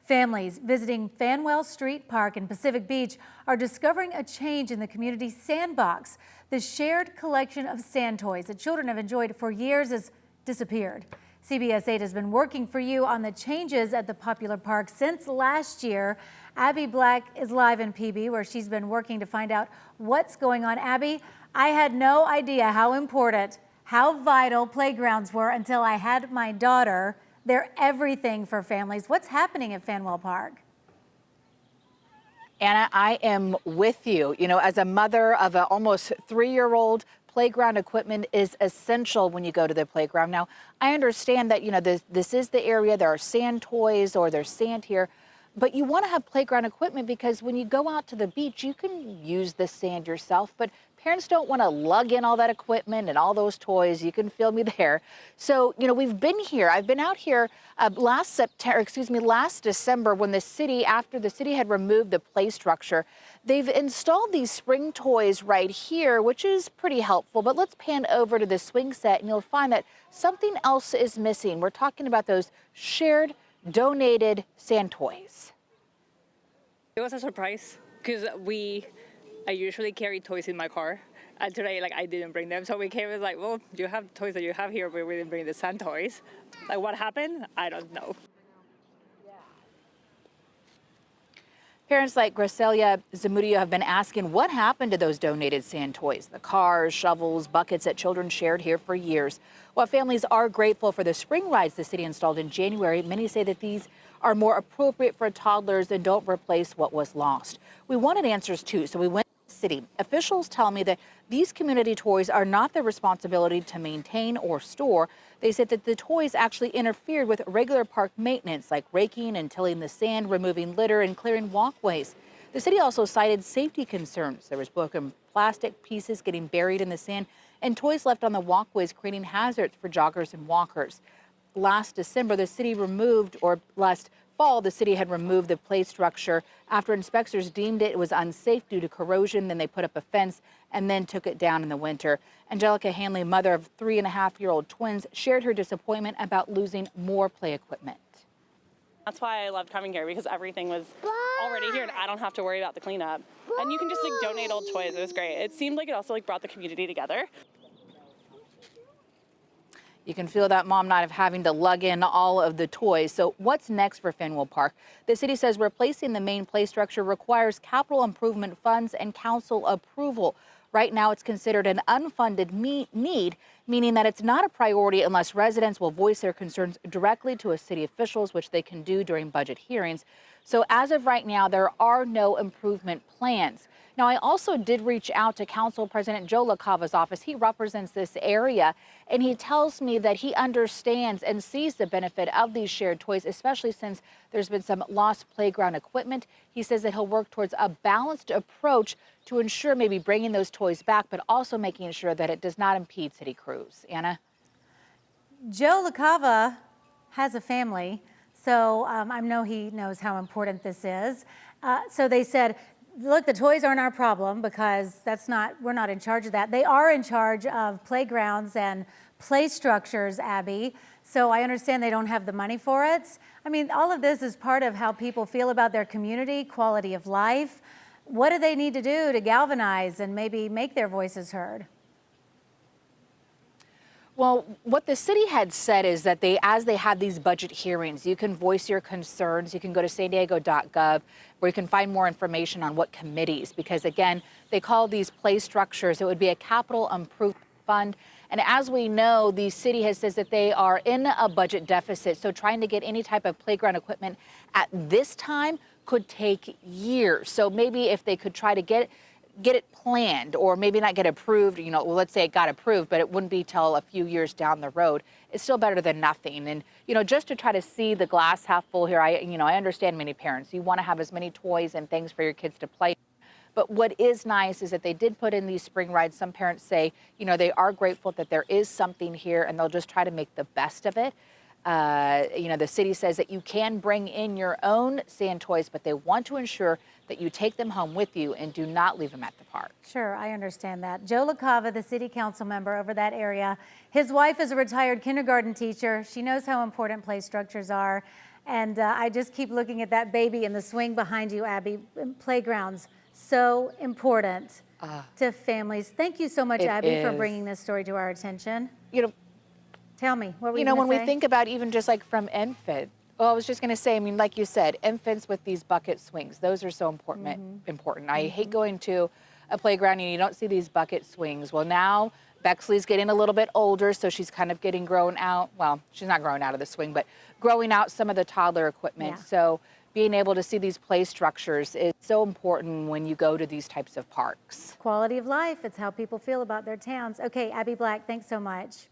Families visiting Fanuel Street Park in Pacific Beach are discovering a change in the community sandbox. The shared collection of sand toys that children have enjoyed for years has disappeared. CBS 8 has been working for you on the changes at the popular park since last year. Abby Black is live in PB, where she's been working to find out what's going on. Abby, I had no idea how important, how vital playgrounds were until I had my daughter. They're everything for families. What's happening at Fanuel Park? Anna, I am with you. You know, as a mother of an almost 3-year-old, playground equipment is essential when you go to the playground. Now, I understand that, you know, this is the area, there are sand toys or there's sand here, but you want to have playground equipment because when you go out to the beach, you can use the sand yourself, but parents don't want to lug in all that equipment and all those toys. You can feel me there. So, you know, we've been here. I've been out here last December when after the city had removed the play structure. They've installed these spring toys right here, which is pretty helpful. But let's pan over to the swing set and you'll find that something else is missing. We're talking about those shared, donated sand toys. It was a surprise because I usually carry toys in my car, and today, I didn't bring them. So we came and well, you have toys that you have here, but we didn't bring the sand toys. What happened? I don't know. Parents like Gracelia Zamudio have been asking what happened to those donated sand toys, the cars, shovels, buckets that children shared here for years. While families are grateful for the spring rides the city installed in January, many say that these are more appropriate for toddlers and don't replace what was lost. We wanted answers too, so we went to the city. Officials tell me that these community toys are not their responsibility to maintain or store. They said that the toys actually interfered with regular park maintenance, like raking and tilling the sand, removing litter, and clearing walkways. The city also cited safety concerns. There was broken plastic pieces getting buried in the sand and toys left on the walkways, creating hazards for joggers and walkers. Last fall, the city had removed the play structure after inspectors deemed it was unsafe due to corrosion. Then they put up a fence and then took it down in the winter. Angelica Hanley, mother of 3.5-year-old twins, shared her disappointment about losing more play equipment. That's why I loved coming here, because everything was already here and I don't have to worry about the cleanup. And you can just donate old toys. It was great. It seemed like it also brought the community together. You can feel that mom not having to lug in all of the toys. So what's next for Fanuel Park? The city says replacing the main play structure requires capital improvement funds and council approval. Right now, it's considered an unfunded need, meaning that it's not a priority unless residents will voice their concerns directly to city officials, which they can do during budget hearings. So as of right now, there are no improvement plans. Now, I also did reach out to Council President Joe LaCava's office. He represents this area, and he tells me that he understands and sees the benefit of these shared toys, especially since there's been some lost playground equipment. He says that he'll work towards a balanced approach to ensure maybe bringing those toys back, but also making sure that it does not impede city crews. Anna? Joe LaCava has a family, so I know he knows how important this is. So they said, look, the toys aren't our problem because we're not in charge of that. They are in charge of playgrounds and play structures, Abby. So I understand they don't have the money for it. I mean, all of this is part of how people feel about their community, quality of life. What do they need to do to galvanize and maybe make their voices heard? Well, what the city had said is that as they had these budget hearings, you can voice your concerns. You can go to sandiego.gov where you can find more information on what committees, because again, they call these play structures. It would be a capital improvement fund. And as we know, the city has says that they are in a budget deficit. So trying to get any type of playground equipment at this time could take years. So maybe if they could try to get it planned, or maybe not get approved, well, let's say it got approved, but it wouldn't be till a few years down the road. It's still better than nothing. And, just to try to see the glass half full here, I understand many parents, you want to have as many toys and things for your kids to play. But what is nice is that they did put in these spring rides. Some parents say, they are grateful that there is something here and they'll just try to make the best of it. The city says that you can bring in your own sand toys, but they want to ensure that you take them home with you and do not leave them at the park. Sure, I understand that. Joe LaCava, the city council member over that area, his wife is a retired kindergarten teacher. She knows how important play structures are. And I just keep looking at that baby and the swing behind you, Abby. Playgrounds, so important to families. Thank you so much, Abby, for bringing this story to our attention. You know, Tell me, what were you when gonna say? we think about even just like from infant, well, I was just going to say, I mean, like you said, infants with these bucket swings, those are so important. I hate going to a playground and you don't see these bucket swings. Well, now Bexley's getting a little bit older, so she's kind of getting grown out. Well, she's not growing out of the swing, but growing out some of the toddler equipment. Yeah. So being able to see these play structures is so important when you go to these types of parks. Quality of life, it's how people feel about their towns. Okay, Abby Black, thanks so much.